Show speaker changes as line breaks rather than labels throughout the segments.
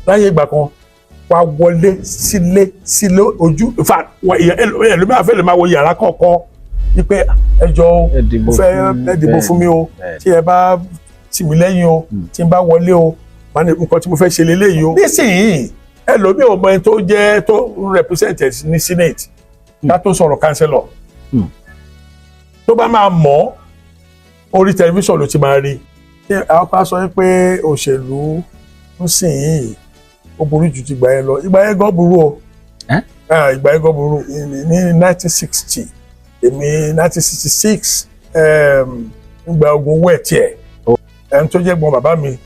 láyé ìgbà kan wá wọlé sílé ojú ìfà ẹlòmíràn fẹ́ lè máa wo yàrá kọ̀ọ̀kan wípé ẹjọ́ ẹ dìbò fún mi o tí ẹ bá tì mí lẹ́yìn o tí n bá wọlé o máa ní nǹkan tí mo fẹ́ ṣe lélẹ́yìí o. nísìnyí ẹlòmíràn ò mọ ẹni tó jẹ́ tó represented ní senate ká tó sọ̀rọ̀ councillor tó bá máa mọ̀ orí tẹlifíṣàn ló ti máa rí. àwọn kan sọ pé òṣèlú ń sìn yìí ó burú jù ti ìgbà yẹn lọ. ìgbà yẹn gan burú o. ìgbà yẹn gan burú ní 1960 èmi 1966 nígbà ogun owó ẹ̀ tiẹ̀ ẹni tó jẹ́ gbọ́n bàbá mi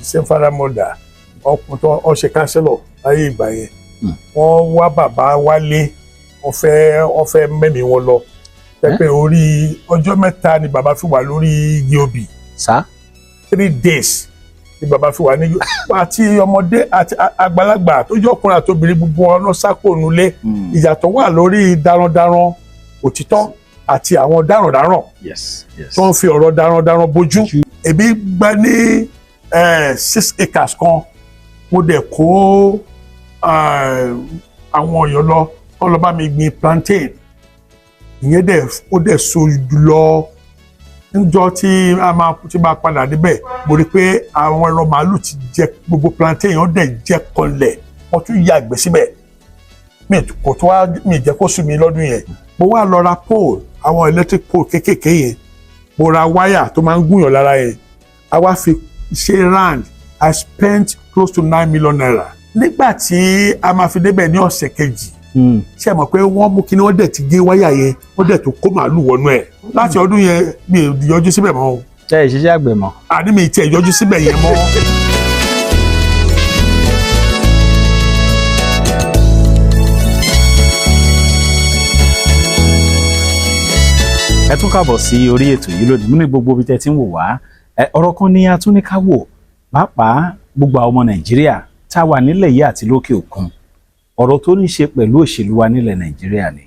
same father mother ọkùnrin tó ọ ṣe kánsẹ́lọ̀ láyé ìgbà yẹn wọ́n wá bàbá wálé wọ́n fẹ́ mẹ́mí wọn lọ pẹ́pẹ́ orí ọjọ́ mẹ́ta ni bàbá fi wà lórí igi obì 3 days ni bàbá fi wà ní àti ọmọdé àti àgbàlagbà tó jẹ́ ọkùnrin àti obìnrin gbogbo ọ̀nà sákò nulẹ̀ ìyàtọ̀ wà lórí darandaran òtítọ́ àti àwọn darandaran tó ń fi ọ̀rọ̀ darandaran bójú. èmi gbá ní 6 acres kan mo dẹ̀ kó àwọn èèyàn lọ wọ́n lọ bá mi gbin plantain ìyẹn dẹ̀ ó dẹ̀ so lọ níjọ́ tí máa padà débẹ̀ mo rí i pé àwọn ẹran màálù ti jẹ gbogbo plantain wọ́n dẹ̀ jẹ kanlẹ̀ wọ́n tún yàgbẹ́ síbẹ̀ mi jẹ́ kó sú mi lọ́dún yẹn mo wá lọ ra pole àwọn electric pole kéékèèké yẹn mo ra wáyà tó máa ń gúnyàn lára yẹn a wá fi ṣe round I spent close to 9 million naira. nígbà tí a máa fi débẹ̀ ní ọ̀sẹ̀ kejì ṣe mọ̀ pé wọ́n mú kí ni wọ́n dẹ̀ ti gé wáyà yẹn wọ́n dẹ̀ tó kó màálù wọnú ẹ̀ láti ọdún yẹn mi ò yọjú síbẹ̀ mọ́ o.
ṣe ìṣiṣẹ́ àgbẹ̀ mọ́.
àní mi tiẹ̀ yọjú síbẹ̀ yẹn mọ́.
ẹ tún káàbọ̀ sí orí ètò yìí lónìí nínú gbogbo ibi tẹ́ ti ń wò wá ọ̀rọ̀ kan ni a tún ní ká wò pàápàá gbogbo àwọn ọmọ Nàìjíríà tá a wà nílẹ̀ yìí àti lókè òkun ọ̀rọ̀ tó ní ṣe pẹ̀lú òṣèlú wa nílẹ̀ Nàìjíríà ni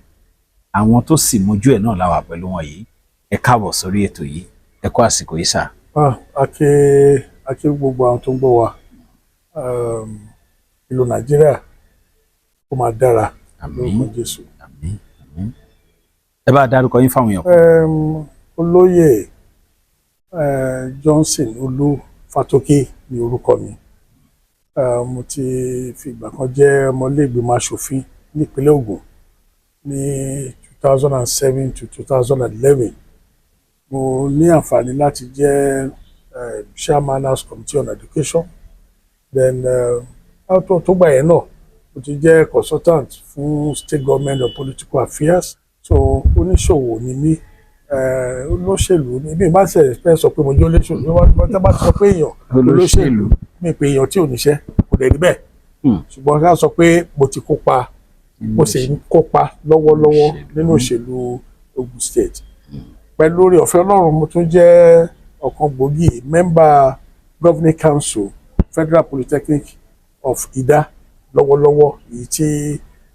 àwọn tó sì mójú ẹ̀ náà la wà pẹ̀lú wọn yìí ẹ káàbọ̀ sórí ètò yìí ẹ kú àsìkò yìí sà.
àkí gbogbo àwọn tó ń gbọ́ wa ìlú Nàìjíríà ó máa dára lórúkọ Jésù.
àmín àmín. ẹ bá dárúkọ yín fáwọn èèyàn.
olóyè Johnson Olú Fátókè ni orúkọ mi. mo ti fìgbà kan jẹ́ ọmọlẹ́gbẹ̀mọ aṣòfin nípínlẹ̀ Ògùn ní 2007 to 2011 mo ní àǹfààní láti jẹ́ chairman House Committee on Education then tó gbà yẹn náà mo ti jẹ́ consultant fún state government on political affairs so oníṣòwò ni mí olóṣèlú ni bí bá ṣe fẹ́ sọ pé mo jẹ́ olóṣèlú wọ́n bá ti sọ pé èèyàn olóṣèlú mi pé èèyàn tí ò níṣẹ́ kò dẹ̀ níbẹ̀ ṣùgbọ́n ká sọ pé mo ti kópa mo sì ń kópa lọ́wọ́lọ́wọ́ nínú òṣèlú Ogun State pẹ̀lú oore ọ̀fẹ́ Ọlọ́run mo tún jẹ́ ọ̀kan gbòógì member Governing Council Federal Polytechnic of Ida lọ́wọ́lọ́wọ́ èyí tí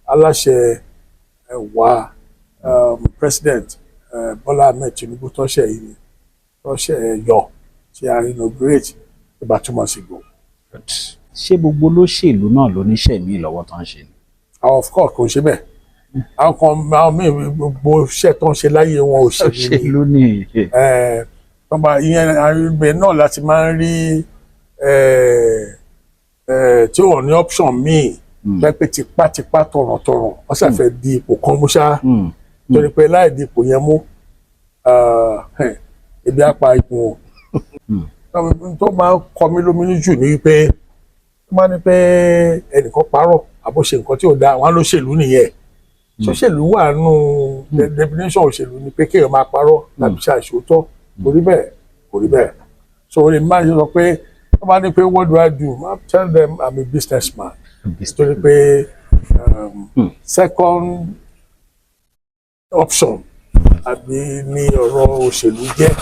aláṣẹ wa President Bọ́lá Ahmed Tinubu tọ́ṣẹ̀ yọ tí a inaugurate about 2 months ago.
ṣé gbogbo olóṣèlú náà ló níṣẹ́ mi lọ́wọ́ tó ń ṣe ni.
Of course kò ṣe bẹ́ẹ̀ àwọn míì gbogbo iṣẹ́ tó ń ṣe láyé wọn
òṣèlú ni.
tọ́ba ìyẹn àgbẹ̀ náà láti máa ń rí tí ò ní option míì pẹ́pẹ́ tipátipá tọ̀rọ̀tọ̀rọ̀ wọ́n ṣàfẹ́ di ipò kan mú ṣá torí pé láì di ipò yẹn mú ebi á pa ipò wọn. tó máa ń kọ mí lóminú jù ní wípé tó máa ní pé ẹnìkan parọ́ àbó ṣe nǹkan tí ò dáa wọn ló ṣèlú nìyẹn ṣòṣèlú wà nù definition òṣèlú ni pé kéèyàn máa parọ́ tàbí ṣe àìṣòótọ́ kò rí bẹ́ẹ̀ kò rí bẹ́ẹ̀ so olè máa ń sọ pé wọ́n bá ní pé what do I do I tell them I'm a businessman torí pé second option àbí ní ọ̀rọ̀ òṣèlú jẹ́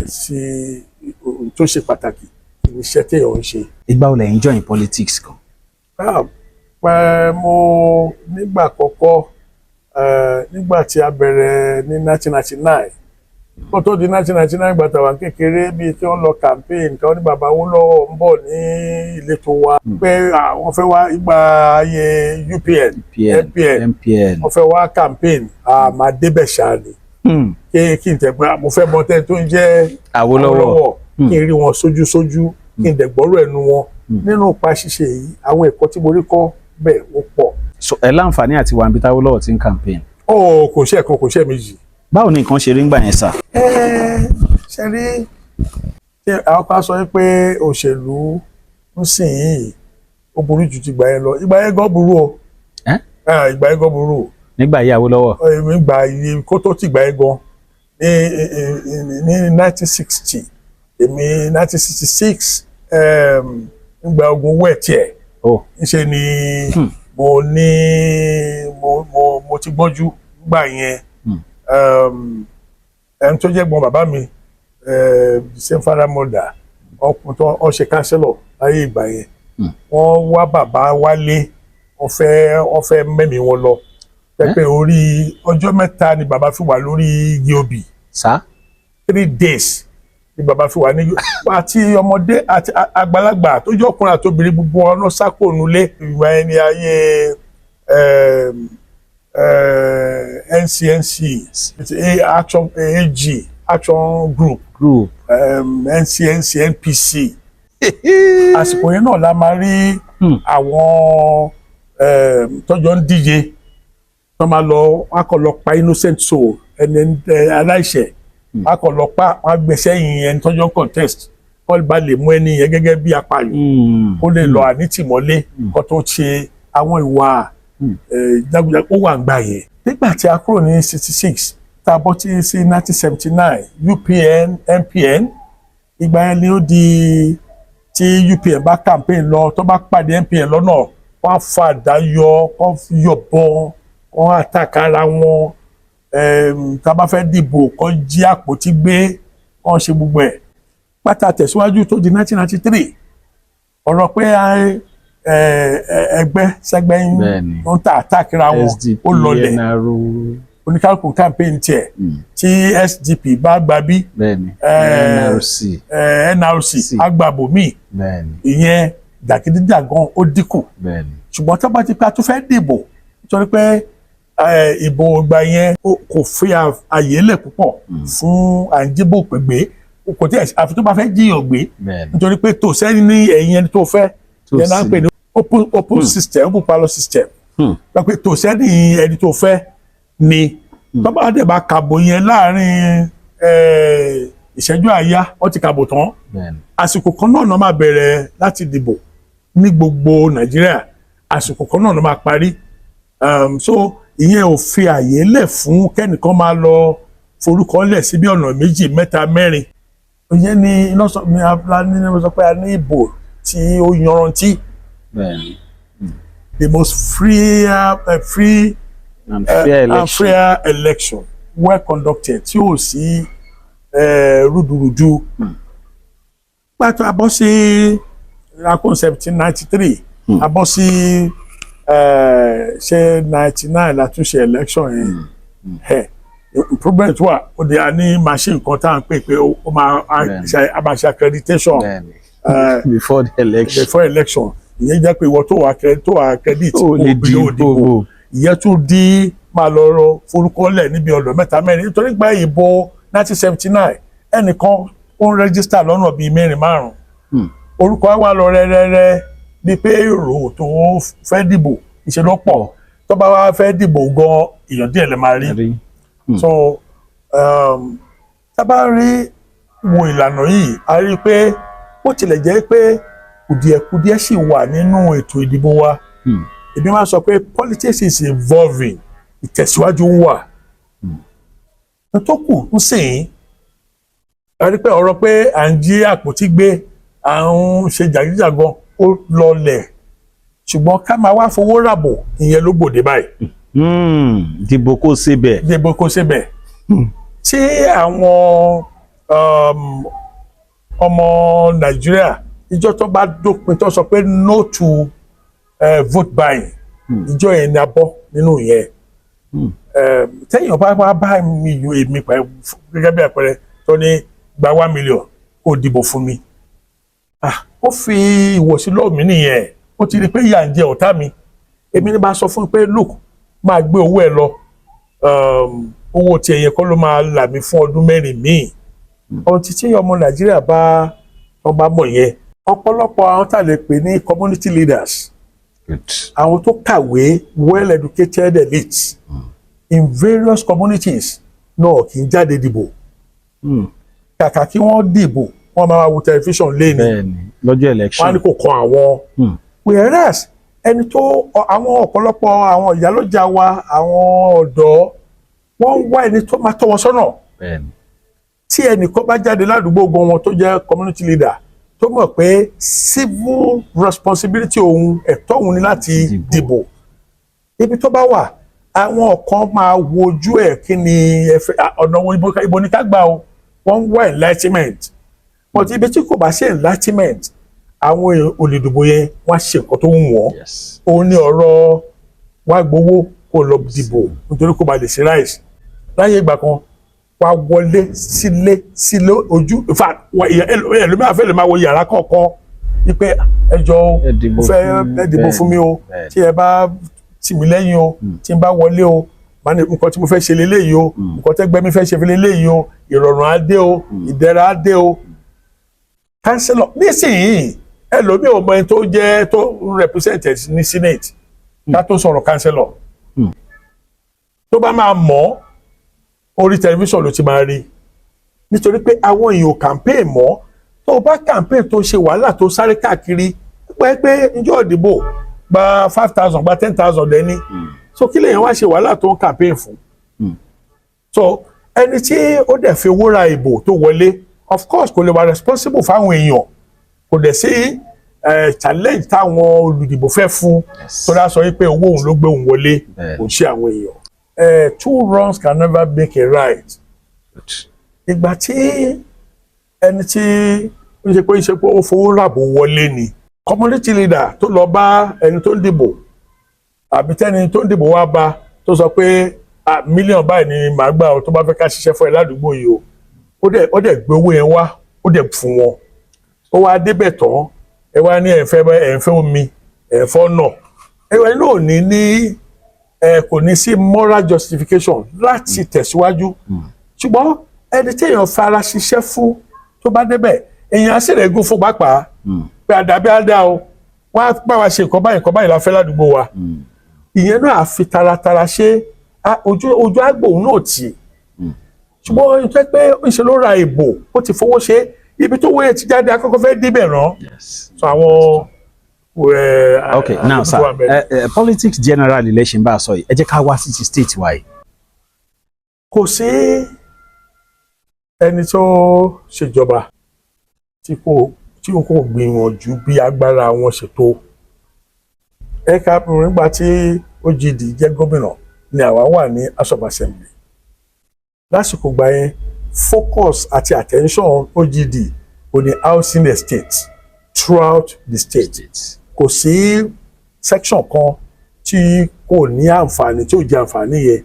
sí tó ṣe pàtàkì iṣẹ́ téèyàn ń ṣe.
ìgbà wo lẹ́yìn join politics kan.
mo nígbà àkọ́kọ́ nígbà tí a bẹ̀rẹ̀ ní 1999 kó tó di 1999 gbàtà wà kékeré bíi tí wọ́n lọ campaign kan ní bàbá Awólọ́wọ̀ ń bọ̀ ní ìletò wa pé àwọn fẹ́ wá ìgbà ayé UPN MPN wọ́n fẹ́ wá campaign máa débẹ̀ ṣáà ni kí n tẹ̀ pé mo fẹ́ mọ tẹ́ni tó ń jẹ́ Awólọ́wọ̀ kí n rí wọn sójú kí n dẹ̀ gbọ́rọ̀ ẹnu wọn nínú ipa ṣíṣe yìí àwọn ẹ̀kọ́ tí mo rí kọ́ bẹ́ẹ̀ ó pọ̀.
ẹ láǹfààní àti wà níbi Awólọ́wọ̀ ti ń campaign.
Kò ṣe ẹ̀kan kò ṣe méjì.
Báwo ni nǹkan ṣe rí ńgbà yẹn sà?
Ṣe rí àwọn kan sọ pé òṣèlú ń sìn yìí ó burú ju ti ìgbà yẹn lọ. Ìgbà yẹn gan burú o. Ìgbà yẹn gan burú o.
Nígbà yìí Awólọ́wọ̀.
Ìgbà yìí kó tó ti ìgbà yẹn gan ní 1960 èmi 1966 nígbà ogun owó ẹ̀ tiẹ̀ ńṣe ni mo ti gbọ́njú gbà yẹn. Ẹni tó jẹ́ gbọ́n bàbá mi same father mother ọkùnrin tó ọ ṣe kánsẹ́lọ̀ láyé ìgbà yẹn wọ́n wá bàbá wálé wọ́n fẹ́ mẹ́mí wọn lọ pẹ́pẹ́ orí ọjọ́ mẹ́ta ni bàbá fi wà lórí igi obì 3 days ni bàbá fi wà ní àti ọmọdé àti àgbàlagbà tó jẹ́ ọkùnrin àti obìnrin gbogbo ọ̀nà sákò nulẹ̀ ìgbà yẹn ni ayé NCNC Action AG Action Group NCNC NPC àsìkò yẹn náà la máa rí àwọn tọ́jọ́ ń díje tó máa lọ wọ́n á kọ́ lọ pa innocent soul ẹni aláìṣẹ̀ wọ́n á kọ́ lọ pa wọ́n á gbèsè yìí ẹni tọ́jọ́ contest kọ́ bá lè mú ẹni yẹn gẹ́gẹ́ bí apààyàn kó lè lọ ànítìmọ́lé kó tó ṣe àwọn ìwà jagunjagun ó wà ń gbà yẹn. Nígbà tí a kúrò ní 66 tá a bọ́ sí 1979 UPN MPN ìgbà yẹn ni ó di tí UPN bá campaign lọ tó bá pàdé MPN lọ́nà wọ́n á fa àdá yọ wọ́n yọ̀bọ̀n wọ́n àtàkà ara wọn tá a bá fẹ́ dìbò kọ́ jí àpótí gbé wọ́n ṣe gbogbo ẹ̀. Pátá tẹ̀síwájú tó di 1993 ọ̀rọ̀ pé ẹgbẹ́ sẹ́gbẹ́ ń ta àtàkìra wọn ó lọlẹ̀ oníkálukú campaign tiẹ̀ tí SDP bá gba bí NRC agbábò míì ìyẹn jàgídíjàgan ó dínkù ṣùgbọ́n tó bá ti pé a tún fẹ́ dìbò nítorí pé ìbò ìgbà yẹn kò fi àyè lẹ̀ púpọ̀ fún àǹjíbò pègbè kò tí àfi tó bá fẹ́ jiyàn gbé nítorí pé tò sẹ́ni ní ẹ̀yìn ẹni tó fẹ́ yẹn náà ń pè ní open system open ballot system pé tò sẹ́ni ẹni tó fẹ́ ni tó bá dẹ̀ bá kàbò yẹn láàrin ìṣẹ́jú àáyá wọ́n ti kàbò tán àsìkò kan náà máa bẹ̀rẹ̀ láti dìbò ní gbogbo Nàìjíríà àsìkò kan náà máa parí so ìyẹn ò fi àyè lẹ̀ fún kẹ́nìkan máa lọ forúkọ lẹ̀ síbi ọ̀nà méjì mẹ́ta mẹ́rin ìyẹn ni iná sọ pé a ní ìbò tí ó yanrantí the most free and fair election well conducted tí ò sí rúdurùdu. Pàtó abọ́ sí rakun 1793 abọ́ sí ṣe 99 látúnṣe election yẹn problem tó wà ó di a ní machine kan tá à ń pè pé ó máa ṣe accreditation
before
election ìyẹn jẹ́ pé ìwọ tó wà credit ó bí ó dìbò ìyẹn tún di máa lọ forúkọ lẹ̀ níbi ọ̀dọ̀ mẹ́ta mẹ́rin nítorí gba ìbò 1979 ẹnìkan ó ń register lọ́nà bíi mẹ́rin márùn-ún orúkọ wa lọ rẹ́rẹ́rẹ́ bíi pé èrò tó fẹ́ dìbò ìṣèlọ́pọ̀ tó bá wá fẹ́ dìbò gan èèyàn díẹ̀ lè máa rí so tá a bá rí wo ìlànà yìí a rí i pé ó tilẹ̀ jẹ́ pé kùdìẹ̀kudiẹ sì wà nínú ètò ìdìbò wa èmi máa sọ pé politics is evolving ìtẹ̀síwájú wà tó kù ń sìn a rí pé ọ̀rọ̀ pé à ń jí àpótí gbé à ń ṣe jàgídíjàgan ó lọlẹ̀ ṣùgbọ́n ká máa wá fowó ràbò ìyẹn ló gbòde báyìí.
Dìbò kó síbẹ̀.
Dìbò kó síbẹ̀. Tí àwọn ọmọ Nàìjíríà ìjọ tó bá dópin tó sọ pé no to vote buying ìjọ yẹn ni a bọ́ nínú yẹn. tẹ́yìn ọba bá mi yọ èmi pẹ̀ gẹ́gẹ́ bí àpẹẹrẹ tó ní gba 1 million kó dìbò fún mi ó fi ìwọ̀sí lọ́ọ̀ mi nìyẹn ó ti rí pé ìyà ń jẹ ọ̀tá mi èmi ní bá sọ fún pé look máa gbé owó ẹ lọ owó tí ẹ̀yẹ kọ́ ló máa là mí fún ọdún 4 míì ọtí tí ọmọ Nàìjíríà bá mọ̀ yẹn ọ̀pọ̀lọpọ̀ àwọn tá a lè pè ní community leaders àwọn tó kàwé well educated elites in various communities náà kì í jáde dìbò kàkà kí wọ́n dìbò wọ́n máa wo tẹlifíṣàn lẹ́ni
lọ́jọ́ election
wọ́n á ní kò kan àwọn whereas ẹni tó àwọn ọ̀pọ̀lọpọ̀ àwọn ìyálọ́jà wa àwọn ọ̀dọ́ wọ́n ń wá ẹni tó máa tọ́ wọn sọ́nà tí ẹnìkan bá jáde ládùúgbò gan wọn tó jẹ́ community leader tó mọ̀ pé civil responsibility òun ẹ̀tọ́ òun ni láti dìbò ibi tó bá wà àwọn kan máa wojú ẹ̀ kí ni ọ̀nà wo ibo ní ká gbà o wọ́n ń wá enlightenment but ibi tí kò bá ṣe enlightenment àwọn olùdìbò yẹn wọ́n á ṣe nǹkan tó ń wọ́n òun ní ọ̀rọ̀ wá gbowó kó lọ dìbò nítorí kó ba lè ṣe ráìsì láyé ìgbà kan wá wọlé sílé ojú ẹlòmíràn fẹ́ lè máa wọ yàrá kọ̀ọ̀kan wípé ẹjọ́ fẹ́ dìbò fún mi o tí ẹ bá tì mí lẹ́yìn o tí n bá wọlé o máa ní nǹkan tí mo fẹ́ ṣe leléyìí o nǹkan tẹ́gbẹ́ mi fẹ́ ṣe leléyìí o ìrọ̀rùn á dé o ìdẹ̀ra á dé o. kánsílọ̀ nísìnyí ẹlòmíràn ò mọ ẹni tó jẹ́ tó represented ní senate ká tó sọ̀rọ̀ kánsílọ̀ tó bá máa mọ̀ orí tẹlifíṣàn ló ti máa rí nítorí pé àwọn èèyàn campaign mọ́ tó o bá campaign tó ṣe wàhálà tó sáré káàkiri pé njọ́ ìdìbò gba 5,000 gba 10,000 lẹ́ni so kí lèèyàn wá ṣe wàhálà tó ń campaign fún so ẹni tí ó dẹ̀ fi owó ra ìbò tó wọlé of course kò lè wà responsible fáwọn èèyàn kò dẹ̀ sí challenge táwọn olùdìbò fẹ́ fún tó dá sọ wípé owó òun ló gbé òun wọlé kò ṣe àwọn èèyàn. Two wrongs can never make a right. Ìgbà tí ẹni tí ó ṣe pé ó fowó ràbò wọlé ni community leader tó lọ bá ẹni tó ń dìbò àbí tẹ́ni tó ń dìbò wá bá tó sọ pé mílíọ̀nù báyìí ni màá gbà ọ tó bá fẹ́ ká ṣiṣẹ́ fún ẹ ládùúgbò yìí o ó dẹ̀ gbé owó yẹn wá ó dẹ̀ fún wọn ó wá débẹ̀ tán ẹ wá ní ẹ̀fẹ́ omi ẹ̀fọ́ náà ẹ wá ní òní ní kò ní sí moral justification láti tẹ̀síwájú ṣùgbọ́n ẹni tí èèyàn fara ṣiṣẹ́ fún tó bá débẹ̀ èèyàn á sì rẹ̀ gún fún pápá pé àdàbí àdá o wọ́n á bá wa ṣe nǹkan báyìí la fẹ́ ládùúgbò wa ìyẹn náà á fi taratara ṣe ojú àgbòun náà tì ṣùgbọ́n ìjẹ́ pé ìṣe ló ra ìbò ó ti fowó ṣe ibi tó wọ́n yẹn ti jáde akọ́kọ́ fẹ́ débẹ̀ rán so àwọn.
Okay, now sir, politics general election bá a sọ yìí ẹ jẹ́ ká wá sí ti state wa yìí.
Kò sí ẹni tó ṣèjọba tí kò gbìyànjú bí agbára wọn ṣe tó. Ẹ̀ka nígbà tí OGD jẹ́ gómìnà ni àwa wà ní House of Assembly. Lásìkò gbà yẹn focus àti attention OGD kò ní housing estate throughout the state. Kò sí section kan tí kò ní àǹfààní tí ò jẹ àǹfààní yẹn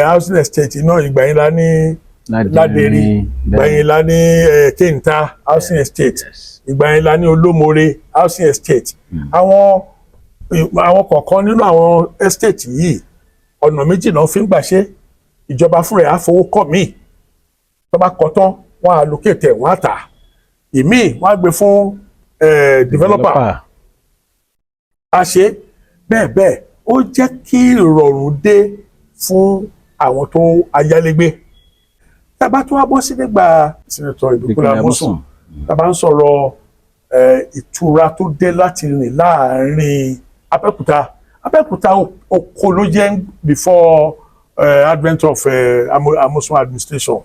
housing estate náà ìgbà yẹn la ní Ládẹ̀rí ìgbà yẹn la ní Kéńtà housing estate ìgbà yẹn la ní Olómore housing estate àwọn kọ̀ọ̀kan nínú àwọn estate yìí ọ̀nà méjì náà fi ń gbà ṣe ìjọba fúnra ẹ̀ á fowó kọ́ míì tó bá kọ́ tán wọ́n á allocate wọ́n á tà ìmíì wọ́n á gbé fún developer a ṣe bẹ́ẹ̀ ó jẹ́ kí ìrọ̀rùn dé fún àwọn tó ayálégbé tàbá tó wá bọ́ sí nígbà Senator Ìbíkúnlé Amósùn tàbá ń sọ̀rọ̀ ìtura tó dé láti rìn láàrin Abẹ́òkúta oko ló jẹ́ before advent of Amósùn administration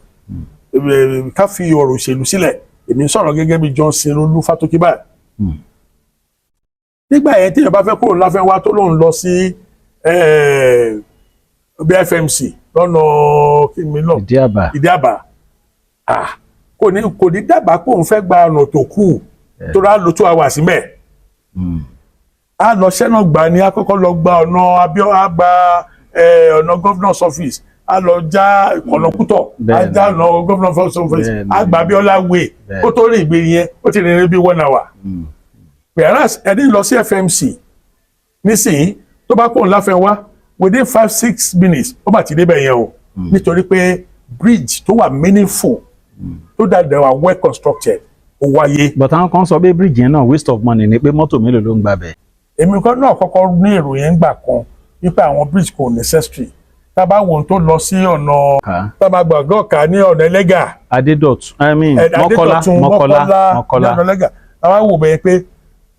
ká fi ọ̀rọ̀ òṣèlú sílẹ̀ èmi ń sọ̀rọ̀ gẹ́gẹ́ bí Johnson Olú Fátókí báyìí nígbà yẹn téèyàn bá fẹ́ kúrò láfẹ́wá tó lóun lọ sí BFMC lọ́nà Ìdíàbà kò ní dábàá pé òun fẹ́ gba ọ̀nà tó kù tó rà ló 2 hours mẹ́ a lọ sẹ́nà gbà ní akọ́kọ́ lọ gba ọ̀nà Abíọ́lá gba ọ̀nà governor's office a lọ já ọ̀nà Kútọ̀ a já ọ̀nà governor's office a gba Abiola way kó tó rí ìgbé yẹn ó ti rìnrìn bí 1 hour. Whereas ẹni lọ sí FMC nísìnyí tó bá kóun láfẹ́ wá within 5-6 minutes ó bá ti débẹ̀ yẹn o nítorí pé bridge tó wà meaningful tó dáadáa wà well constructed ó wáyé.
but àwọn kan sọ pé bridge yẹn náà waste of money ni pé mọ́tò mélòó ló ń gbà bẹ́ẹ̀.
èmi kan náà kọ́kọ́ ní èrò yẹn gbà kan wípé àwọn bridge kò necessary tá bá wo ohun tó lọ sí ọ̀nà tá bá gbàgbọ́ ọ̀ka ní ọ̀nà Ẹlẹ́gà
Adédọ̀tun Mọ́kọ́lá
ní ọ̀nà Ẹlẹ́gà àwa wò bẹ́ẹ̀ pé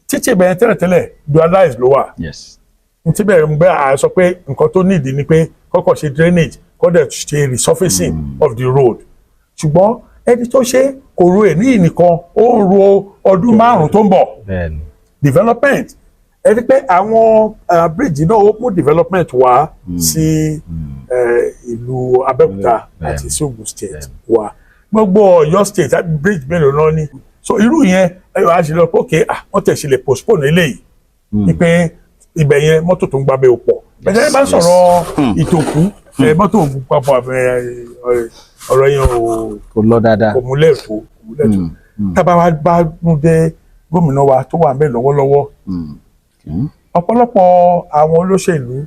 títí bẹ̀rẹ̀ tẹ́lẹ̀tẹ́lẹ̀ dualize ló wà.
yes.
ntí bẹ̀rẹ̀ ń bẹ́ à sọ pé nǹkan tó nídìí ni pé kọ́kọ́ ṣe drainage kọ́dẹ̀ ṣe resurfacing of the road ṣùgbọ́n ẹni tó ṣe kò ro èní nìkan ó ń ro ọdún 5 tó ń bọ̀ development ẹni pé àwọn bridge náà ó mú development wá sí ìlú Abẹ́òkúta àti sí Ògùn state wá gbogbo Ọ̀yọ́ state bridge mélòó náà ní so irú yẹn a ṣe lọ pé òkè wọ́n tẹ̀ ṣe lè postpone eléyìí wípé ibẹ̀ yẹn mọ́tò tó ń gbábẹ́ ò pọ̀ bẹ́ẹ̀ bá sọ̀rọ̀ ìtòkú mọ́tò ògùn papọ̀ ọ̀rọ̀ yẹn
kò lọ dáadáa
kò múlẹ̀ tó tábà wá bá mú dé gómìnà wa tó wà ń bẹ̀ lọ́wọ́lọ́wọ́ ọ̀pọ̀lọpọ̀ àwọn olóṣèlú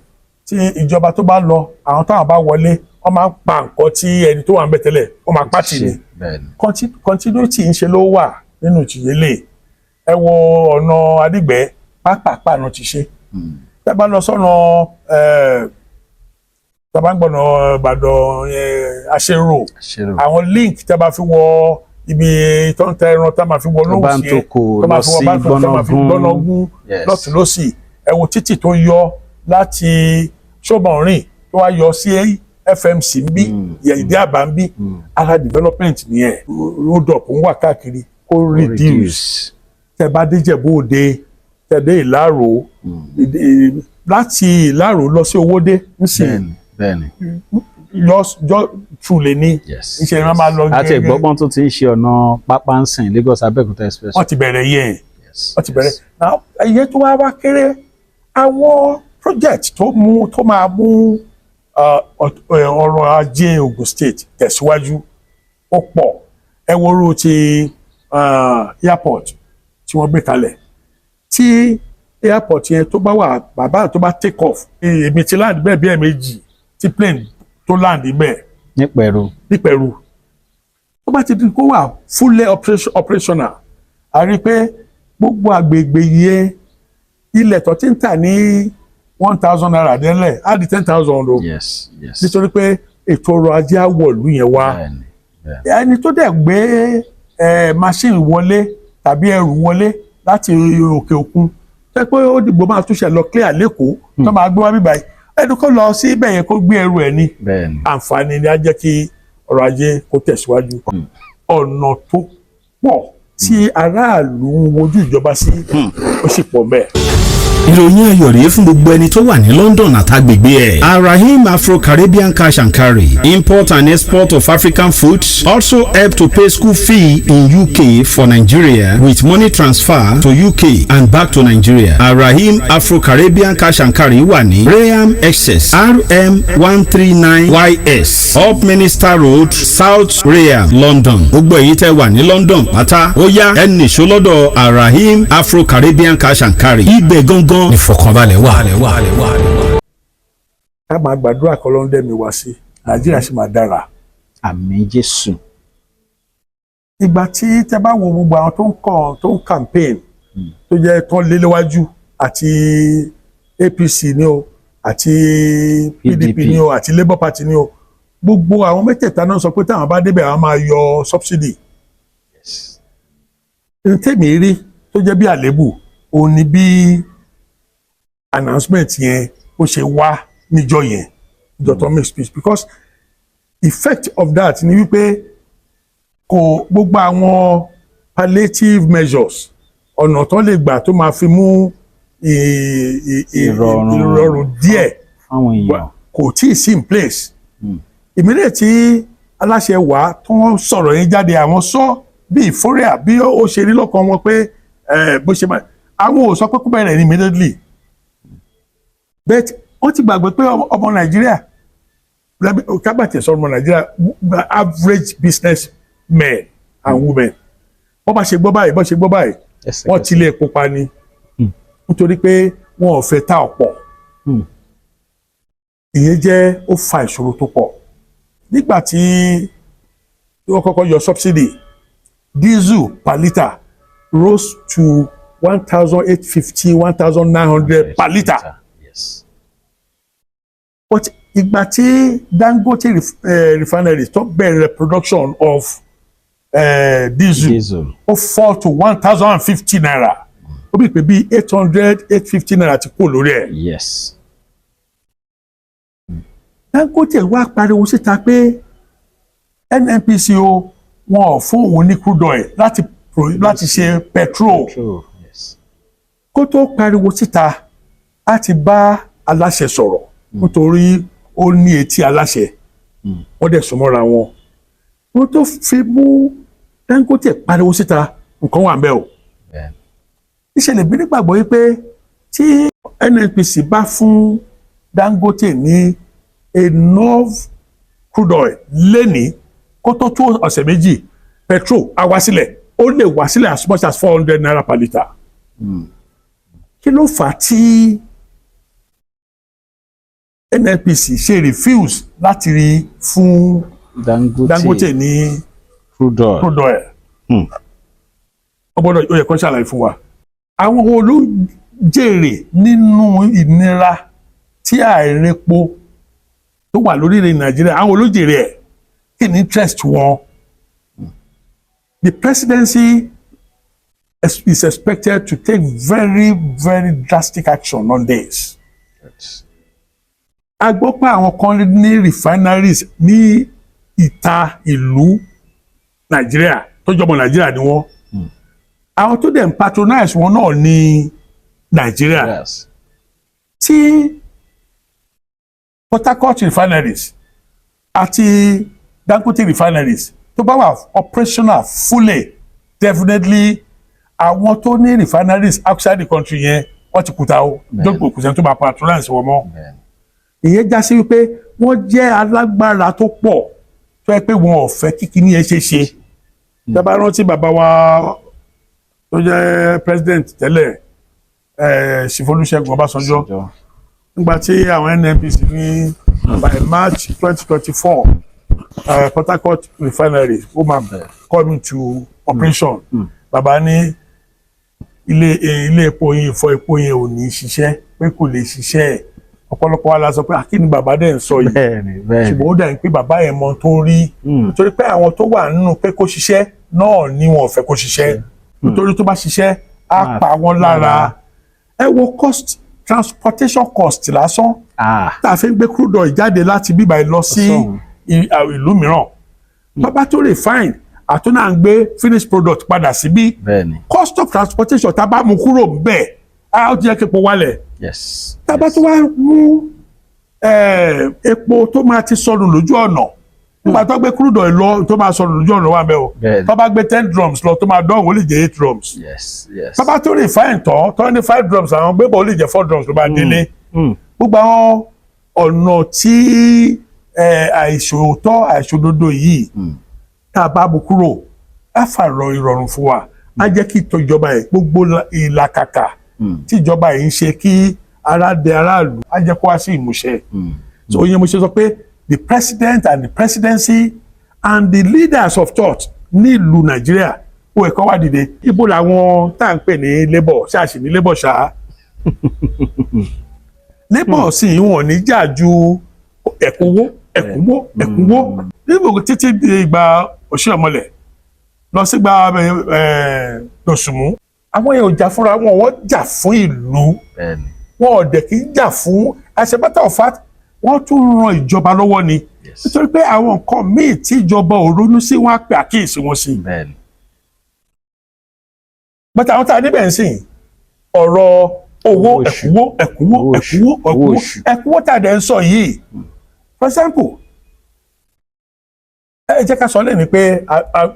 tí ìjọba tó bá lọ àwọn táwọn bá wọlé wọ́n máa ń pa nǹkan tí ẹni tó wà ń bẹ̀ tẹ́lẹ̀ wọ́n máa pàtì ni continuity ń ṣe ló wà nínú ìtìyélé ẹ wo ọ̀nà Adígbẹ́ pápápá náà ti ṣe tẹ́ bá lọ sọ́nà tẹ́ bá ń gbọ́nà Ìbàdàn Aṣérò àwọn link tẹ́ bá fi wọ ibi tó ń tẹ ẹran tá máa fi wọ lóhùn sí ẹ tó máa fi wọ báńtò tó máa fi gbọ́nà gún lọ́tún lọ́sì ẹ wo títì tó yọ láti Ṣóbọ̀nrìn tó wá yọ sí FMC ń bí Ìdí Àbá ń bí ara development nìyẹn road up ń wà káàkiri kó reduce tẹ́ bá dé Ìjẹ̀bú Òde tẹ́ dé Ìlárò láti Ìlárò lọ sí Owódé nísìnyí yọ truly ní iṣẹ́ ìran máa lọ gẹ́gẹ́.
àti ìgbọ́gbọ́n tó ti ń ṣe ọ̀nà pápá ń sìn Lagos Abẹ́òkúta express.
wọ́n ti bẹ̀rẹ̀ yẹn wọ́n ti bẹ̀rẹ̀ iye tó wá kéré àwọn project tó máa mú ọrọ̀ ajé Ògùn state tẹ̀síwájú ó pọ̀ ẹ wọ́rọ̀ ti airport tí wọ́n gbé kalẹ̀ tí airport yẹn tó bá wà bàbá tó bá take off èmi ti land bẹ́ẹ̀ bí ẹ̀ẹ̀mejì tí plane tó land bẹ́ẹ̀. nípẹ̀rù tó bá ti di kó wà fully operational a rí i pé gbogbo àgbègbè yẹn ilẹ̀ tó ti ń tà ní 1,000 naira délẹ̀ á di 10,000 o nítorí pé ètò ọrọ̀ ajé àwọ̀lú yẹn wá ẹni tó dẹ̀ gbé machine wọlé tàbí ẹrù wọlé láti òkè òkun tẹ́ pé ó dìgbò máa túnṣe lọ clear lẹ́kọ̀ọ́ tó máa gbé wá bíbáyìí ẹni kó lọ sí ibẹ̀ yẹn kó gbé ẹrù ẹ̀ ní àǹfààní ni á jẹ́ kí ọrọ̀ ajé kó tẹ̀síwájú ọ̀nà tó pọ̀ tí aráàlú ń wojú ìjọba sí ó sì pọ̀ bẹ́ẹ̀.
ìròyìn ayọ̀ rèé fún gbogbo ẹni tó wà ní London àtàgbègbè ẹ̀. Arahim Afro-Caribbean Cash and Carry import and export of African foods also help to pay school fee in UK for Nigeria with money transfer to UK and back to Nigeria. Arahim Afro-Caribbean Cash and Carry wà ní Rayham Excess RM 139YS Up Minister Road South Rayham London. gbogbo èyí tẹ́ wà ní London pátá ó yá ẹ nìṣó lọ́dọ̀ Arahim Afro-Caribbean Cash and Carry. ibẹ̀ gangan ìfọ̀kànbalẹ̀ wà.
ká máa gbàdúrà kọ́ ló ń dẹ́mi wá sí Nàìjíríà sì máa dára.
àmín Jésù.
ìgbà tí tẹ́ bá wo gbogbo àwọn tó ń campaign tó jẹ́ tán lé léwájú àti APC ni o àti PDP ni o àti Labour Party ni o gbogbo àwọn mẹ́tẹ̀ẹ̀ta náà sọ pé táwọn bá débẹ̀ àwọn máa yọ subsidy. tèmi rí tó jẹ́ bí àlébù òun ni bí announcement yẹn ó ṣe wá níjọ́ yẹn Dr. make speech because effect of that ni wípé kò gbogbo àwọn palliative measures ọ̀nà tó lè gbà tó máa fi mú ìrọ̀rùn díẹ̀ kò tí ì sí in place. ìmílẹ̀ tí aláṣẹ wà tó ń sọ̀rọ̀ yẹn jáde àwọn sọ bí ìfóríà bí ó ṣe rí lọ́kàn wọn pé bó ṣe máa àwọn ò sọ pé kó bẹ̀rẹ̀ ní immediately but wọ́n ti gbàgbé pé ọmọ Nàìjíríà kábàtì sọ ọmọ Nàìjíríà average business men and women wọ́n bá ṣe gbọ́ báyìí wọ́n ti lé epo pa ni nítorí pé wọn ò fẹ́ ta ọ̀pọ̀ ìyẹn jẹ́ ó fa ìṣòro tó pọ̀ nígbà tí wọ́n kọ́kọ́ yọ subsidy diesel per litre rose to 1,850 1,900 per litre.
Yes.
But ìgbà tí Dangote refinery tó bẹ̀rẹ̀ production of diesel ó fall to 1,050 naira ó bí pé bí 800 850 naira ti kú lórí ẹ̀.
Yes.
Dangote wá pariwo síta pé NNPC o wọn ò fún òun ní crude oil láti ṣe petrol.
Yes.
Kó tó pariwo síta á ti bá aláṣẹ sọ̀rọ̀ nítorí ó ní etí aláṣẹ wọ́n dẹ̀ súnmọ́ra wọn. Wọ́n tó fi mú Dangote pariwo síta nǹkan wà ńbẹ̀ o. Ìṣẹ̀lẹ̀ bí nígbàgbọ́ yìí pé tí NNPC bá fún Dangote ní enough crude oil lẹ́ni kó tó tó ọ̀sẹ̀ méjì petrol á wá sílẹ̀ ó lè wá sílẹ̀ as much as 400 naira per litre. Kí ló fà á tí NNPC ṣe refuse láti rí fún Dangote ní crude oil? Ó yẹ kó ṣàlàyé fún wa. Àwọn wo ló jèrè nínú ìnira tí àìrèpo tó wà lórílẹ̀ Nàìjíríà àwọn olójèrè ẹ̀ kí ni interest wọn? The presidency is expected to take very, very drastic action on this. A gbọ́ pé àwọn kan ní refineries ní ìta ìlú Nàìjíríà tó jọmọ Nàìjíríà ni wọ́n. Àwọn tó dẹ̀ ń patronize wọn náà ní Nàìjíríà. Tí Port Harcourt refineries àti Dangote refineries tó bá wà operational fully definitely àwọn tó ní refineries outside the country yẹn wọ́n ti kùtà o dókòwò kùsẹ̀ tó máa patronize wọn mọ́. Ìyẹn já sí wípé wọ́n jẹ́ alágbára tó pọ̀ tó yẹ pé wọn ò fẹ́ kíkí ní ẹ ṣe ṣe. Dábàá rántí bàbá wa tó jẹ́ president tẹ́lẹ̀ Chief Olusegun Ọbásanjọ́ nígbà tí àwọn NNPC ní by March 2024 Port Harcourt refinery ó máa come into operation. Bàbá ní ilé epo yẹn ìfọ epo yẹn ò ní ṣiṣẹ́ pé kò lè ṣiṣẹ́ ọ̀pọ̀lọpọ̀ wa la sọ pé kí ni bàbá dẹ̀ ń sọ yìí ṣùgbọ́n ó dà ní pé bàbá yẹn mọ tó rí nítorí pé àwọn tó wà nínú pé kó ṣiṣẹ́ náà ni wọn ò fẹ́ kó ṣiṣẹ́ nítorí tó bá ṣiṣẹ́ á pa wọ́n lára. Ẹ wo cost transportation cost lásán tá a fi ń gbé crude oil jáde láti bíbá lọ sí ìlú mìíràn bàbá tó refine àtúnà ń gbé finished product padà síbí cost of transportation tá a bá mú kúrò bẹ́ẹ̀ ó ti yẹ kí epo wálẹ̀. Tá a bá tó wá mú epo tó máa ti sọnù lójú ọ̀nà nígbà tó gbé crude oil lọ tó máa sọnù lójú ọ̀nà wà bẹ́ẹ̀ o tó bá gbé 10 drums lọ tó máa dánwò ó lè jẹ́ 8 drums. Tá a bá tó refine tán tó ní 5 drums àwọn gbébọ̀ ó lè jẹ́ 4 drums ló máa délé. Gbogbo àwọn ọ̀nà tí àìṣòótọ́ àìṣòdodo yìí tá a bá mú kúrò á fàrọ̀ ìrọ̀rùn fún wa á jẹ́ kí ìjọba ẹ̀ gbogbo ìlàkàkà tí ìjọba yìí ń ṣe kí ara dẹ aráàlú á jẹ́ kó wá sí ìmúṣẹ. So ìyẹn mo ṣe sọ pé the president and the presidency and the leaders of thought ní ìlú Nàìjíríà ó ẹ̀kọ́ wá dìde ibo làwọn tá à ń pè ní labour ṣáàṣì ní labour ṣáá labour sì wọn ní jà ju ẹ̀kúnwó níbo títí di ìgbà Òṣìọ̀mọlẹ̀ lọ sígbà Dòsùnmú àwọn yẹn ò jà fúnra wọn wọ́n jà fún ìlú wọn ò dẹ̀ kí ń jà fún as a matter of fact wọ́n tún ran ìjọba lọ́wọ́ ni nítorí pé àwọn nǹkan míì tí ìjọba ò ronú sí wọn á pè àkíyèsí wọn sí. bàtà àwọn tá a níbẹ̀ ń sìn ọ̀rọ̀ owó ẹ̀kúnwó tá a dẹ̀ ń sọ yìí for example ẹ jẹ́ ká sọ lẹ́ni pé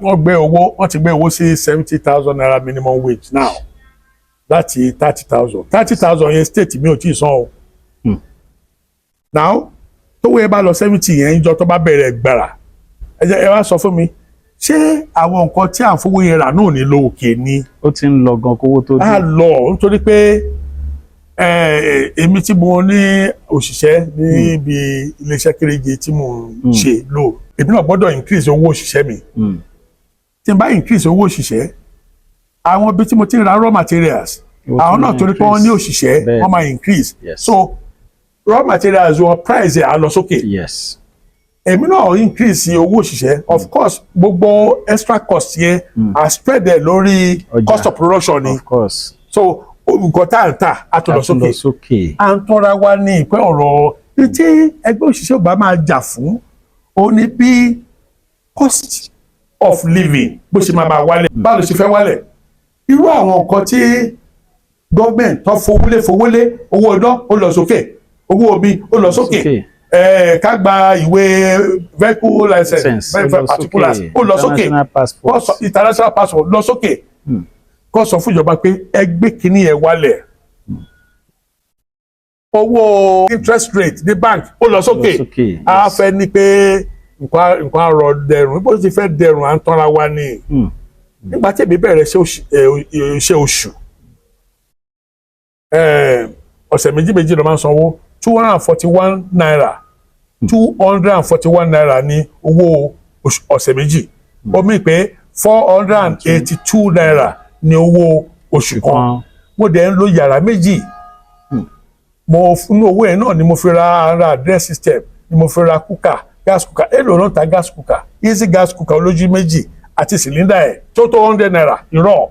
wọ́n ti gbé owó sí 70,000 naira minimum wage now láti 30,000 yẹn state mi ò tí ì san o now tówó yẹn bá lọ 70 yẹn níjọ́ tó bá bẹ̀rẹ̀ gbàrà ẹ wá sọ fún mi ṣé àwọn nǹkan tí à ń fowó yẹn rà náà ní lọ òkè ni.
ó ti ń lọ gan kówó tó dé.
a lọ nítorí pé èmi tí mo ní òṣìṣẹ́ níbi iléeṣẹ́ kéréje tí mo ń ṣe lò èmi náà gbọ́dọ̀ increase owó òṣìṣẹ́ mi tí n bá increase owó òṣìṣẹ́ àwọn ibi tí mo ti ń ra raw materials àwọn náà torí pé wọ́n ní òṣìṣẹ́ wọ́n máa increase so raw materials wọn price ẹ̀ á lọ sókè èmi náà increase owó òṣìṣẹ́ of course gbogbo extra cost yẹn are spread there lórí cost of production ni so nǹkan tá à ń tà á tó lọ sókè à ń tọ́ra wa ní ìpẹ́ ọ̀rọ̀ tí ẹgbẹ́ òṣìṣẹ́ ò bá máa jà fún ó ní bí cost of living bó ṣe máa wálẹ̀ báwo ló ṣe fẹ́ wálẹ̀ irú àwọn nǹkan tí gọ́ọ̀mẹ̀ntì tó fowólé owó ọdọ́ ó lọ sókè owó omi ó lọ sókè ká gba ìwé vehicle license very particulars ó lọ sókè international passport lọ sókè kó sọ fún ìjọba pé ẹgbẹ́ kìíní ẹ̀ wálẹ̀ owó interest rate ní bank ó lọ sókè a fẹ́ ní pé nǹkan àrọ̀ dẹrùn bó ti fẹ́ dẹrùn à ń tọ́ra wa ní nígbà tí èmi bẹ̀rẹ̀ iṣẹ́ oṣù ọ̀sẹ̀ méjì ló máa ń sanwó 241 naira 241 naira ní owó ọ̀sẹ̀ méjì ó mì pé 482 naira ní owó oṣù kan mo dẹ̀ ń lo yàrá méjì mo fún owó yẹn náà ni mo fi ra address system ni mo fi ra cooker gas cooker èlò náà ta gas cooker easy gas cooker olójú méjì àti cylinder ẹ̀ tó 100 naira irọ́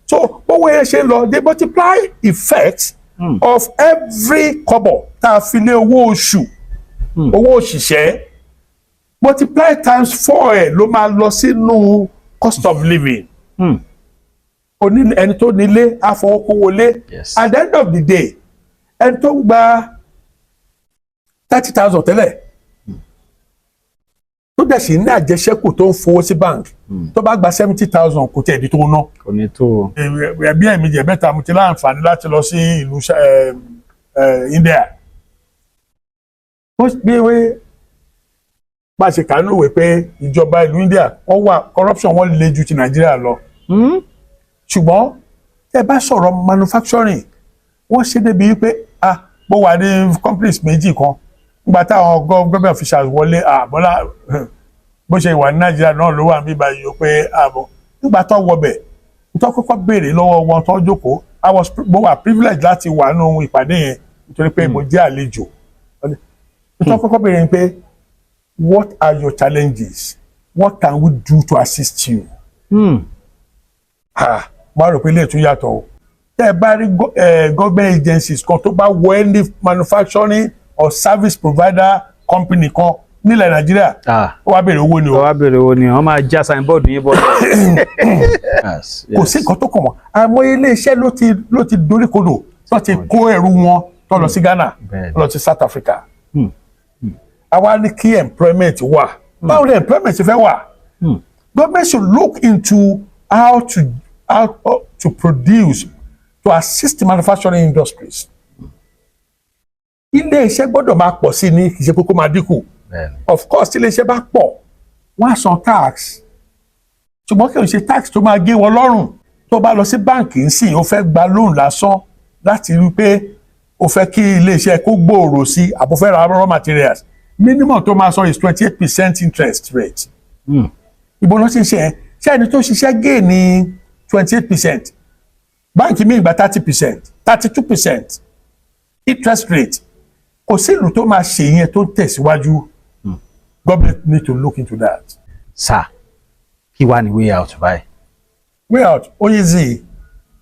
so owó yẹn ṣe lọ they multiply effect of every kọ́bọ̀ tá a fi lé owó oṣù owó òṣìṣẹ́ multiply times 4 ẹ̀ ló máa lọ sínú cost of living. Ẹni tó nílé àfọwọ́kówólé at the end of the day ẹni tó ń gba 30,000 tẹ́lẹ̀ tó dẹ̀ sì ní àjẹsẹ́kù tó ń fowó sí bank tó bá gba 70,000 kò tẹ̀ ẹ̀dí tó ná.
kò ní tó.
ẹbí ẹ̀mí jẹ̀ mẹ́ta mo ti láǹfààní láti lọ sí ìlú India. bí wé bá a ṣe kà nínú ìwé pé ìjọba ìlú India wọ́n wà corruption wọ́n le ju ti Nàìjíríà lọ. Ṣùgbọ́n ẹ bá sọ̀rọ̀ manufacturing wọ́n ṣe débi wípé mo wà ní companies méjì kan nígbà táwọn government officials wọlé Bọ́lá bó ṣe wà ní Nàìjíríà náà ló wà ní báyìí ó pé ààbọ̀ nígbà tó wọbẹ̀ nítorí kọ́kọ́ béèrè lọ́wọ́ wọn tó jókòó mo wà privilege láti wà nínú ìpàdé yẹn nítorí pé mo jẹ́ àlejò nítorí kọ́kọ́ béèrè ni pé what are your challenges? What can we do to assist you? Máa rò pé ilé ìtún yàtọ̀ o. Tẹ́ ẹ bá rí government agencies kan tó bá wọ any manufacturing or service provider company kan nílẹ̀ Nàìjíríà, ó wá béèrè owó ni o.
ó wá béèrè owó ni wọ́n máa já signboard yín bọ́.
Kò sí nǹkan tó kàn wọ́n. Àmọ́ ilé iṣẹ́ ló ti doríkodò tó ti kó ẹrù wọn tó lọ sí Ghana, tó lọ sí South Africa. Àwa ní kí employment wà. Báwo ni employment ṣe fẹ́ wà? Government should look into how to produce, to assist the manufacturing industries. Ilé iṣẹ́ gbọ́dọ̀ máa pọ̀ sí ní kì í ṣe kókó máa dínkù. Of course, ilé iṣẹ́ bá pọ̀, wọ́n á san tax. Ṣùgbọ́n kí o ṣe tax tó máa gé wọn lọ́rùn. Tó bá lọ sí báǹkì ń sìn, o fẹ́ gba loan lásán láti rí pé o fẹ́ kí ilé iṣẹ́ kó gbòòrò sí àbò fẹ́ ra raw materials. Minimum tó máa san is 28% interest rate. Ìbò ló ti ń ṣe ẹ́ ṣé ẹni tó ṣiṣẹ́ gé ní 28%, báńkì mi gba 30%, 32% interest rate. Kò sí ìlú tó máa ṣe yẹn tó tẹ̀síwájú. Government need to look into that.
Sir, kí wàá ní way out báyìí?
Way out ó easy.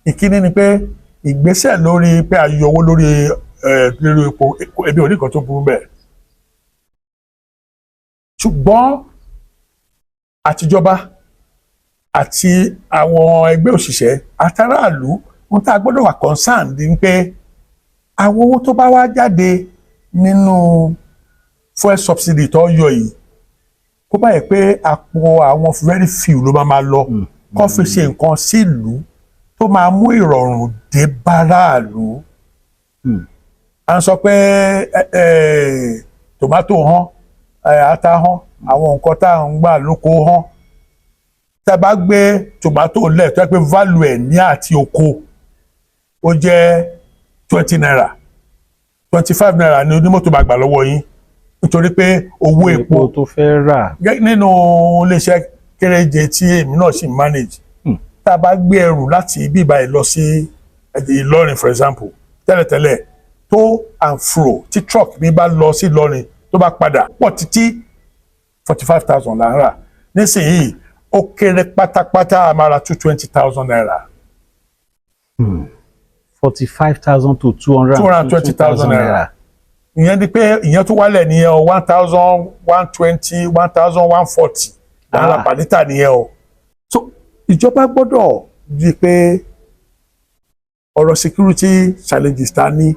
Ìkíní ni pé ìgbésẹ̀ lórí pé a yọ owó lórí epo ebi ò ní nǹkan tó burú bẹ́ẹ̀. Ṣùgbọ́n àtijọba àti àwọn ẹgbẹ́ òṣìṣẹ́ àtàràlú wọn tá a gbọ́dọ̀ wà concerned ni pé àwọn owó tó bá wá jáde nínú fuel subsidy tó yọ yìí kó bá yẹ pé àpò àwọn very few ló máa lọ kó fi ṣe nǹkan sílùú tó máa mú ìrọ̀rùn dé báráàlú. à ń sọ pé tòmátò hàn ata hàn àwọn nǹkan tá à ń gbà lóko hàn tá a bá gbé tòmátò lẹ̀ tó yẹ pé value ẹ̀ ní àti oko ó jẹ́ 20 naira 25 naira ni onímọ́tò bá gbà lọ́wọ́ yín nítorí pé owó epo
tó fẹ́ rà
nínú iléeṣẹ́ kéréje tí èmi náà sì manage tá a bá gbé ẹrù láti ibi ìbáyìí lọ sí Ìlọrin for example tẹ́lẹ̀tẹ́lẹ̀ to and fro tí truck mi bá lọ sí Ìlọrin tó bá padà pọ̀ títí 45,000 là ń rà nísìnyí ó kéré pátápátá a máa ra 220,000 naira.
45,000 to 220,000 naira.
ìyẹn ni pé ìyẹn tó wálẹ̀ nìyẹn o 1,120 1,140 naira per litre nìyẹn o. so ìjọba gbọ́dọ̀ di pé ọ̀rọ̀ security challenges ta ní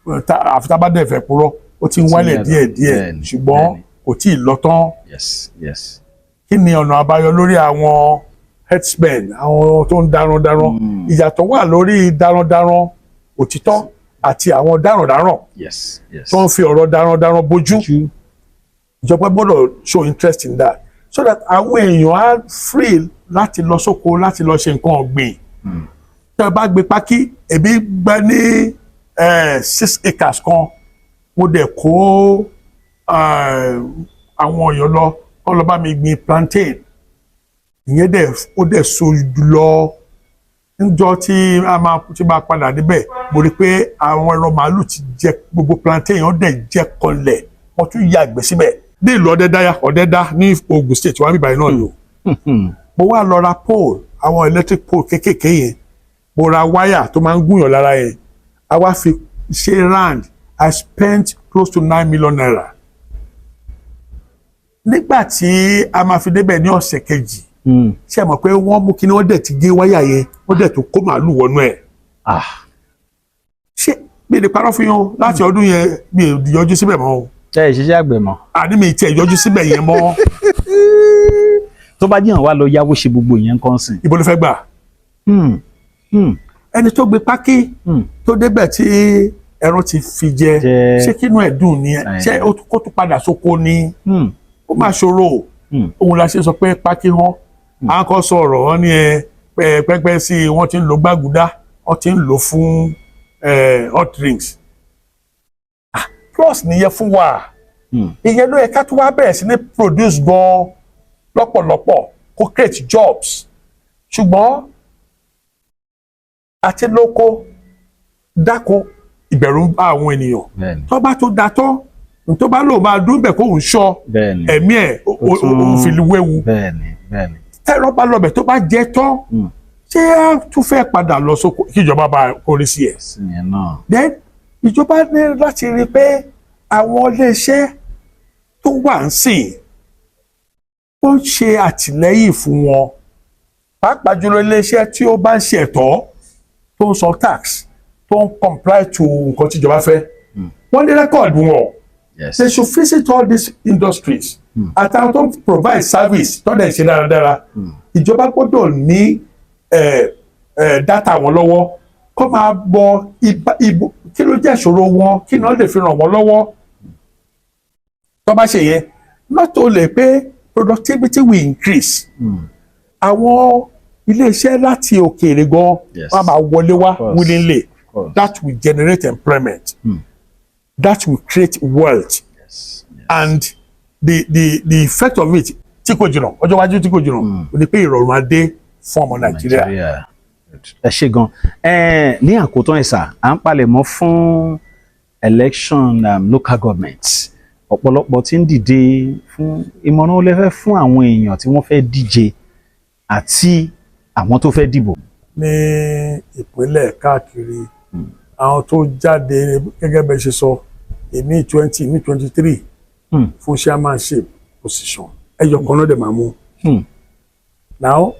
àfi tá a bá dẹ̀ fẹ́ purọ́ ó ti ń wálẹ̀ díẹ̀díẹ̀ ṣùgbọ́n kò tí ì lọ tán. kí ni ọ̀nà àbáyọ lórí àwọn herdsmen àwọn tó ń darandaran ìyàtọ̀ wà lórí darandaran òtítọ́ àti àwọn darandaran tó ń fi ọ̀rọ̀ darandaran bójú. ìjọba gbọ́dọ̀ show interest in that so that àwọn èèyàn á free láti lọ sóko láti lọ ṣe nǹkan ọ̀gbìn. tẹ́ ẹ bá gbé pákí èmi gbẹ́ ní 6 acres kan mo dẹ̀ kó àwọn èèyàn lọ kọ́ lọ bá mi gbin plantain ìyẹn dẹ̀ ó dẹ̀ so lọ níjọ́ tí a máa padà débẹ̀ mo rí pé àwọn ẹran màálù ti jẹ gbogbo plantain yẹn ó dẹ̀ jẹ kọlẹ̀ wọ́n tún yàgbẹ́ síbẹ̀ ní ìlú ọ̀dẹ́dá ní Ogun State wà níbàyìí náà lò mo wá lọ ra pole àwọn electric pole kéékèèké yẹn mo ra wáyà tó máa ń gúnyàn lára yẹn a wá fi ṣe round I spent close to 9 million naira. nígbà tí a máa fi débẹ̀ ní ọ̀sẹ̀ kejì ṣe mọ̀ pé wọ́n mú kí ni wọ́n dẹ̀ ti gé wáyà yẹn wọ́n dẹ̀ tó kó màálù wọnú ẹ̀. ṣé mi lè parọ́ fún yín láti ọdún yẹn mi ò yọjú síbẹ̀ mọ́ o.
ẹ ìṣiṣẹ́ àgbẹ̀ mọ́.
àní mi tiẹ̀ yọjú síbẹ̀ yẹn mọ́.
tó bá jiyàn wá lọ yáwó ṣe gbogbo ìyẹn kan sìn.
ibo ló fẹ́ gbà. ẹni tó gbé pákí tó débẹ̀ tí ẹran ti fi jẹ ṣé kínú ẹ̀ dùn ni ṣé kó tún padà sóko ni ó máa ṣòro òun la ṣe sọ pé pákí hàn á kọ́ sọ̀rọ̀ wọn ní pẹ́pẹ́ sí i wọ́n ti ń lo gbàgùdá wọ́n ti ń lò fún hot drinks plus nìyẹn fún wa ìyẹn ló yẹ ká tún wá bẹ̀rẹ̀ sí ní produce gan lọ́pọ̀lọpọ̀ kó create jobs ṣùgbọ́n àti lóko dáko ìbẹ̀rù ń bá àwọn ènìyàn tó bá tó da tán tó bá lò máa dún bẹ̀ kó ń ṣọ́ ẹ̀mí ẹ̀ òun fi wéwu tẹ́rọ bá lọ bẹ̀ tó bá jẹ́ tán ṣé á tún fẹ́ padà lọ sóko kí ìjọba bá kórí sí ẹ̀. then ìjọba ní láti rí i pé àwọn iléeṣẹ́ tó wà ń sìn ó ń ṣe àtìlẹ́yìn fún wọn pàápàá jùlọ iléeṣẹ́ tí ó bá ń ṣe ẹ̀tọ́ tó ń san tax tó ń comply to nǹkan tí ìjọba fẹ́ wọ́n ní rẹ́kọ̀dù wọn. They should visit all these industries. Àtàwọn tó ń provide service tó dẹ̀ ṣe dáradára. Ìjọba gbọ́dọ̀ ní data wọn lọ́wọ́ kó máa bọ kí ló jẹ́ ìṣòro wọn kí ni wọ́n lè fi ràn wọ́n lọ́wọ́. Tó bá ṣe yẹn not only pé productivity will increase. Àwọn ilé-iṣẹ́ láti òkèèrè gan wọ́n máa wọlé wá willingly. That will generate employment. That will create wealth and the effect of it tí kò jìnnà ọjọ́ iwájú tí kò jìnnà ó ní pé ìrọ̀rùn á dé fún ọmọ Nàìjíríà.
ẹ ṣé gan ní àkótán ẹ̀sà à ń palẹ̀mọ́ fún election local government ọ̀pọ̀lọpọ̀ tí ń dìde fún ìmọ̀ràn olẹ́fẹ́ fún àwọn èèyàn tí wọ́n fẹ́ díje àti àwọn tó fẹ́ dìbò.
ní ìpínlẹ̀ káàkiri àwọn tó jáde gẹ́gẹ́ bẹ́ẹ̀ ṣe sọ èmi 20 ní 23 fún chairmanship position ẹyọ kan náà dẹ̀ máa mú. now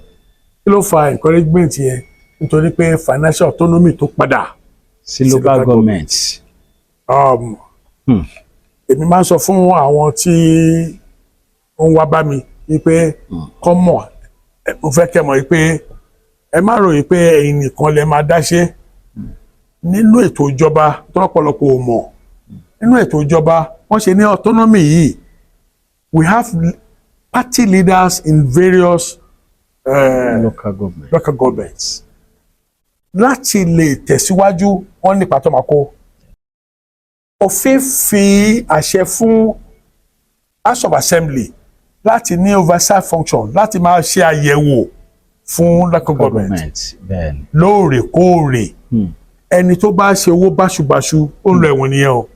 kí ló fa encouragement yẹn nítorí pé financial autonomy tó padà
sí local government.
èmi máa ń sọ fún àwọn tí ó ń wá bá mi wípé kọ́mọ̀ mo fẹ́ kẹ́ mọ̀ wípé ẹ má ròyìn pé ẹ̀yin nìkan lẹ máa dá ṣe nínú ètò ìjọba tọ́pọ̀lọpọ̀ ò mọ̀ nínú ètò ìjọba wọ́n ṣe ní autonomy yìí we have party leaders in various local governments láti lè tẹ̀síwájú wọ́n nípa tó máa kó òfin fi àṣẹ fún House of Assembly láti ní oversight function láti máa ṣe àyẹ̀wò fún local government lóòrèkóòrè ẹni tó bá ṣe owó báṣubàṣu ó ń lọ ẹ̀wọ̀n nìyẹn o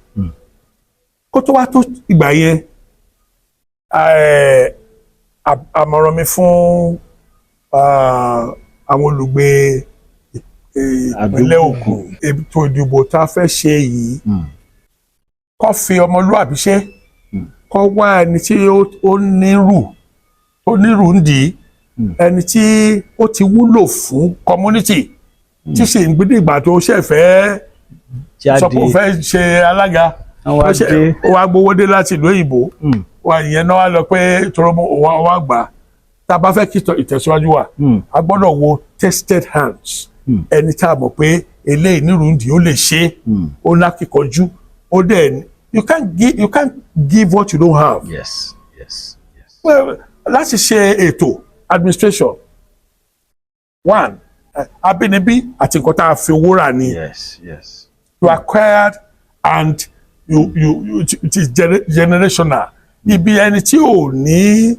kó tó wá tó ìgbà yẹn àmọ̀ràn mi fún àwọn olùgbé ìpínlẹ̀ Ògùn ètò ìdìbò tá a fẹ́ ṣe yìí kó fi ọmọlúwàbí ṣe kó wá ẹni tí ó nírù ń dì í ẹni tí ó ti wúlò fún community tí sì ń gbé ìgbà tó ṣẹ̀fẹ́ sọ pé ó fẹ́ ṣe alága ó wá gbowó dé láti ìlú òyìnbó wà ìyẹn náà wá lọ pé tọrọ wá gbà tá a bá fẹ́ kí ìtẹ̀síwájú wà a gbọ́dọ̀ wo tested hands ẹni tá a mọ̀ pé eléyìí nírúndì ó lè ṣe ó lákìkanjú ó dẹ̀ you can't give what you don't have.
Yes, yes, yes.
Well, láti ṣe ètò administration one abínibí àti nǹkan tá a fi owó rà ni.
Yes, yes.
You acquired and it is generational. Ibi ẹni tí ò ní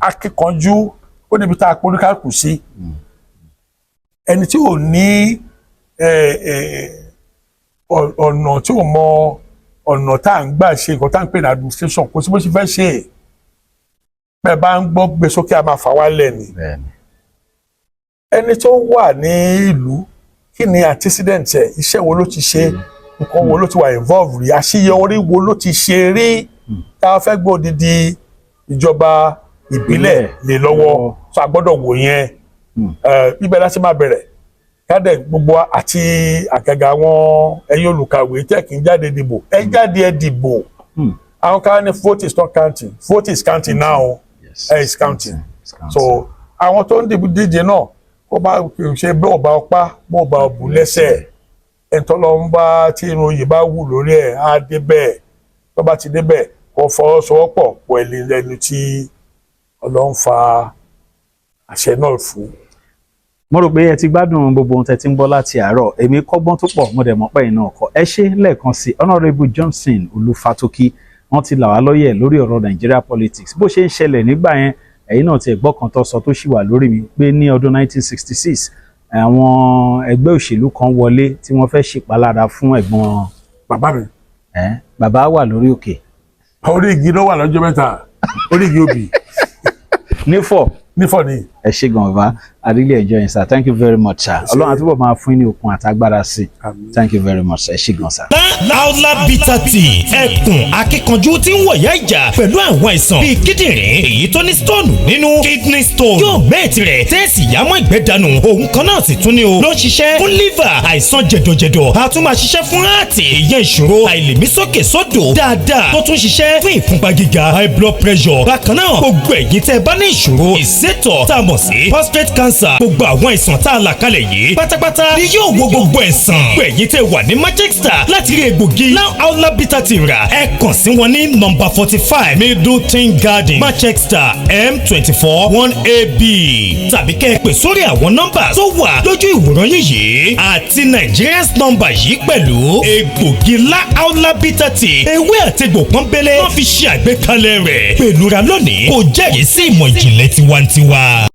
akíkanjú ó níbi tá a pọ́n oníkàkùn sí ẹni tí ò ní ọ̀nà tí ò mọ ọ̀nà tá à ń gbà ṣe nǹkan tá à ń pè ní administration kò sí bó ṣe fẹ́ ṣe bẹ́ẹ̀ bá ń gbọ́ gbé sókè a máa fà wálẹ̀ ni ẹni tó wà ní ìlú kí ni antecedent ẹ̀ iṣẹ́ wo ló ti ṣe nǹkan wo ló ti wà involve rí àṣeyọrí wo ló ti ṣe rí tá a fẹ́ gbọ́ odidi ìjọba ìbílẹ̀ lè lọ́wọ́ so a gbọ́dọ̀ wò yẹn bíbẹ̀ láti máa bẹ̀rẹ̀ kádẹ gbogbo àti àgàgà àwọn ẹ̀yin olùkàwé tẹ́ kí n jáde dìbò ẹ jáde ẹ dìbò àwọn kan ní vote is not counting vote is counting now is counting so àwọn tó ń dìbò díje náà kó bá ṣe bí ọba ọpá bó ọba ọbù lẹ́sẹ̀ ẹ̀ńtọ́lọ́ ń bá tí irun yìí bá wù lórí ẹ̀ á débẹ̀ tó bá ti débẹ̀ kó fọwọ́sowọ́pọ̀ pẹ̀lú ẹni tí Ọlọ́run fa àṣẹ náà fún.
Mo rò pé ẹ ti gbádùn gbogbo ohun tẹ́ ti ń gbọ́ láti àárọ̀ èmi kọ́gbọ́n tó pọ̀ mo dẹ̀ mọ̀ pé iná ọkọ̀ ẹ ṣe lẹ́ẹ̀kan sí Honourable Johnson Olúfatókí wọ́n ti là wá lóye lórí ọ̀rọ̀ Nigeria politics bó ṣe ń ṣẹlẹ̀ nígbà yẹn ẹ̀yin náà ti ẹ̀gbọ́n kan tó sọ tó ṣì wà lórí mi pé ní ọdún 1966 àwọn ẹgbẹ́ òṣèlú kan wọlé tí wọ́n fẹ́ ṣèpalára fún ẹ̀gbọ́n
bàbá mi.
Bàbá wà lórí òkè.
Orí igi ló wà lọ́jọ́ mẹ́ta orí igi òbí. Nífọ̀ ni.
Ẹ ṣé gan bàbá I really enjoy it sir thank you very much sir Ọlọ́run àtúbọ̀ máa fún yín ní okun àtagbára sí thank you very much ẹ ṣé gan sir.
Laola bitter tea ẹkùn akíkanjú tí ń wọ̀yá ìjà pẹ̀lú àwọn àìsàn bíi kíndìnrín èyí tó ní stone nínú kidney stone yóò mẹ́ẹ̀tì rẹ̀ tẹ́ẹ̀sì yámọ́ ìgbẹ́ dànù òun kan náà sì tún ní o ló ń ṣiṣẹ́ fún liver àìsàn jẹ̀dọ̀jẹ̀dọ̀ a tún máa ṣiṣẹ́ fún heart ìyẹn ìṣòro àìlèmí sókè sódò dáadáa tó tún ṣiṣẹ́ fún ìfúnpá gíga high blood pressure bákan náà gbogbo ẹ̀yin tẹ́ bá ní ìṣòro ìsétọ̀ tá a mọ̀ sí prostate cancer gbogbo àwọn àìsàn tá a là kalẹ̀ yìí pátápátá ni yóò wo gbogbo ẹ̀sán gbẹ̀yìn tẹ́ wà ní Manchester láti rí egbògi Laola bitter tea rà ẹ kàn sí wọn ní nọ́mbà 45 Middleton Garden Manchester M24 1AB tàbí kẹ́ ẹ pè sórí àwọn nọ́mbà tó wà lójú ìwòran yìí àti Nigeria's nọ́mbà yìí pẹ̀lú egbògi Laola bitter tea ewé àtegbò pọ́nbélé wọ́n fi ṣe àgbékalẹ̀ rẹ̀ pẹ̀lú ra lónìí kò jẹ́rìí sí ìmọ̀ ìjìnlẹ̀ tiwantiwa.